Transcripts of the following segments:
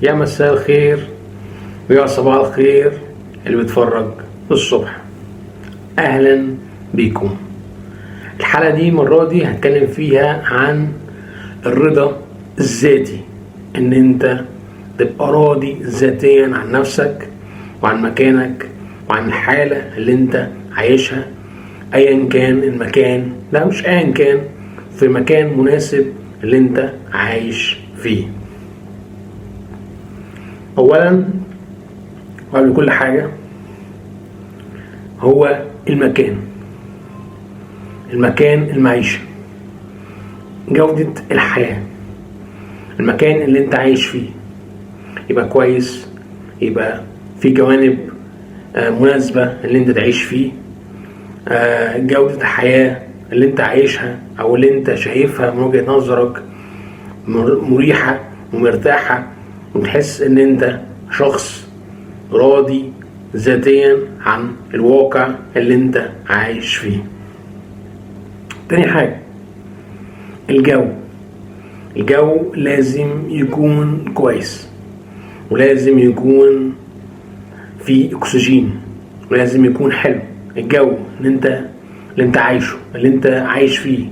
يا مساء الخير ويا صباح الخير اللي بيتفرج الصبح. اهلا بيكم. الحلقة دي المرة دي هتكلم فيها عن الرضا الذاتي، ان انت تبقى راضي ذاتيا عن نفسك وعن مكانك وعن الحالة اللي انت عايشها، ايا كان المكان، لا مش ايا كان، في مكان مناسب اللي انت عايش فيه. اولا وقبل كل حاجة هو المكان المعيشة، جودة الحياة، المكان اللي انت عايش فيه يبقى كويس، يبقى في جوانب مناسبة اللي انت تعيش فيه، جودة الحياة اللي انت عايشها او اللي انت شايفها من وجهة نظرك مريحة ومرتاحة، وتحس ان انت شخص راضي ذاتيا عن الواقع اللي انت عايش فيه. تاني حاجة الجو لازم يكون كويس، ولازم يكون فيه اكسجين، ولازم يكون حلو. الجو اللي انت عايشه، اللي انت عايش فيه،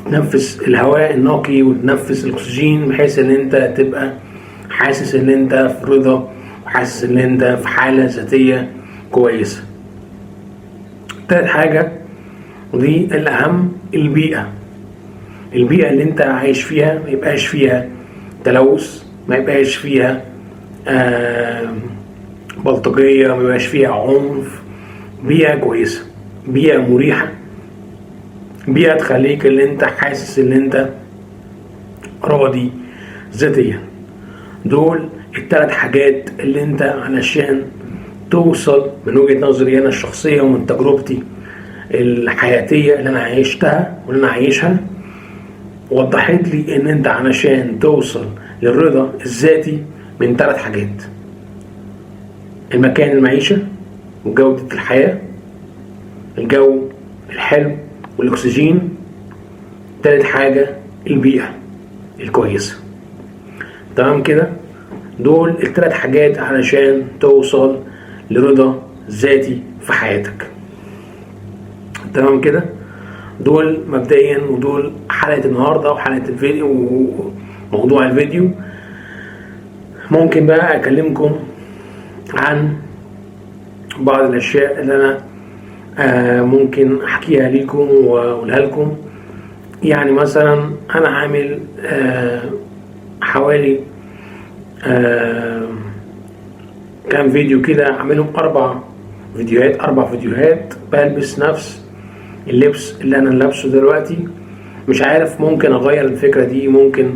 تنفس الهواء النقي وتنفس الاكسجين، بحيث ان انت تبقى حاسس ان انت في رضا وحاسس ان انت في حالة ذاتية كويسة. تالت حاجة ودي الاهم، البيئة اللي انت عايش فيها ما يبقاش فيها تلوث، ما يبقاش فيها بلطجية، ما يبقاش فيها عنف. بيئة كويسة، بيئة مريحة، بيئة تخليك اللي انت حاسس ان انت راضي ذاتيا. دول الثلاث حاجات اللي انت علشان توصل، من وجهة نظري انا الشخصية ومن تجربتي الحياتية اللي انا عايشتها واللي انا عايشها، وضحت لي ان انت علشان توصل للرضا الذاتي من ثلاث حاجات: المكان المعيشة وجودة الحياة، الجو الحلو والاكسجين، ثالث حاجة البيئة الكويسة. تمام كده؟ دول الثلاث حاجات علشان توصل لرضا ذاتي في حياتك. تمام كده؟ دول مبدئيا، ودول حلقة النهاردة وحلقة الفيديو وموضوع الفيديو. ممكن بقى اكلمكم عن بعض الاشياء اللي انا ممكن احكيها لكم واقولها لكم. يعني مثلا انا عامل حوالي كام فيديو كده، عاملهم 4 فيديوهات بلبس نفس اللبس اللي انا لابسه دلوقتي. مش عارف، ممكن اغير الفكرة دي، ممكن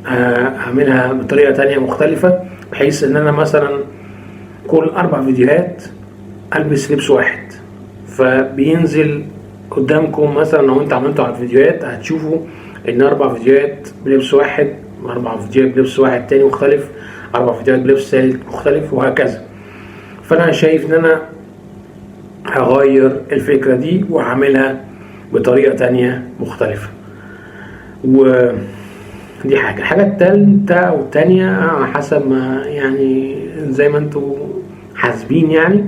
اعملها بطريقة تانية مختلفة، بحيث ان انا مثلا كل 4 فيديوهات البس لبس واحد، فبينزل قدامكم مثلا لو انت عملتوا على الفيديوهات هتشوفوا ان 4 فيديوهات بلبس واحد، 4 فيديوهات بلبس واحد تاني مختلف، 4 فيديوهات بلبس ثالث مختلف، وهكذا. فانا شايف ان انا هغير الفكرة دي وهعملها بطريقة تانية مختلفة. ودي الحاجة التالتة والتانية حسب ما يعني زي ما انتوا حاسبين. يعني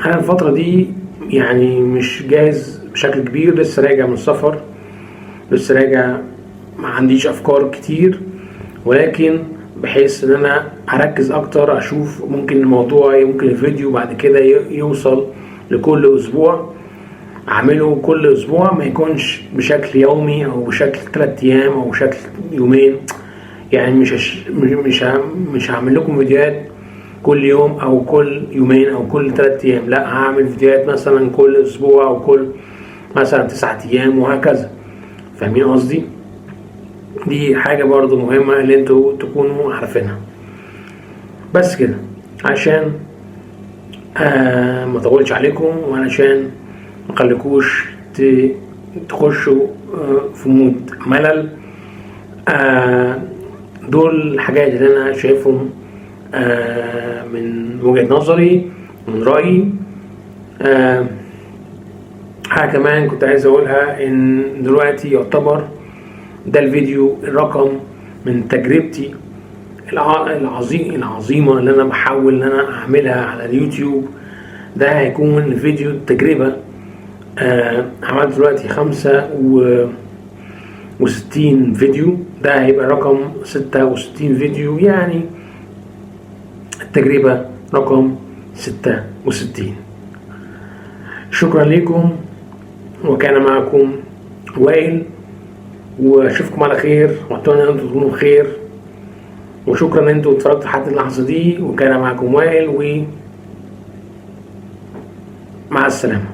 انا الفترة دي يعني مش جاهز بشكل كبير، لسه راجع من سفر، لسه راجع، ما عنديش افكار كتير، ولكن بحيث ان انا هركز اكتر، اشوف ممكن الموضوع، ممكن الفيديو بعد كده يوصل لكل اسبوع، اعمله كل اسبوع، ما يكونش بشكل يومي او بشكل 3 ايام او بشكل يومين. يعني مش هعمل لكم فيديوهات كل يوم او كل يومين او كل 3 ايام، لا هعمل فيديوهات مثلا كل اسبوع او كل مثلا 9 ايام وهكذا. فاهمين قصدي؟ دي حاجة برضو مهمة اللي انتوا تكونوا عارفينها. بس كده عشان ما اطولش عليكم، وعشان ما اخليكوش تخشوا في مود ملل. دول الحاجات اللي انا شايفهم من وجهة نظري، من رأيي. حاجة كمان كنت عايز اقولها، ان دلوقتي يعتبر ده الفيديو الرقم من تجربتي العظيمة اللي أنا بحاول إن أنا أعملها على اليوتيوب. ده هيكون فيديو تجربة. عملت دلوقتي 65 فيديو، ده هيبقى رقم 66 فيديو، يعني التجربة رقم 66. شكرا لكم، وكان معكم وائل، واشوفكم على خير، واتمنى ان انتم تكونوا بخير، وشكرا ان انتم اتفرجتوا لحد اللحظة دي. وكان معكم وائل، ومع السلامة.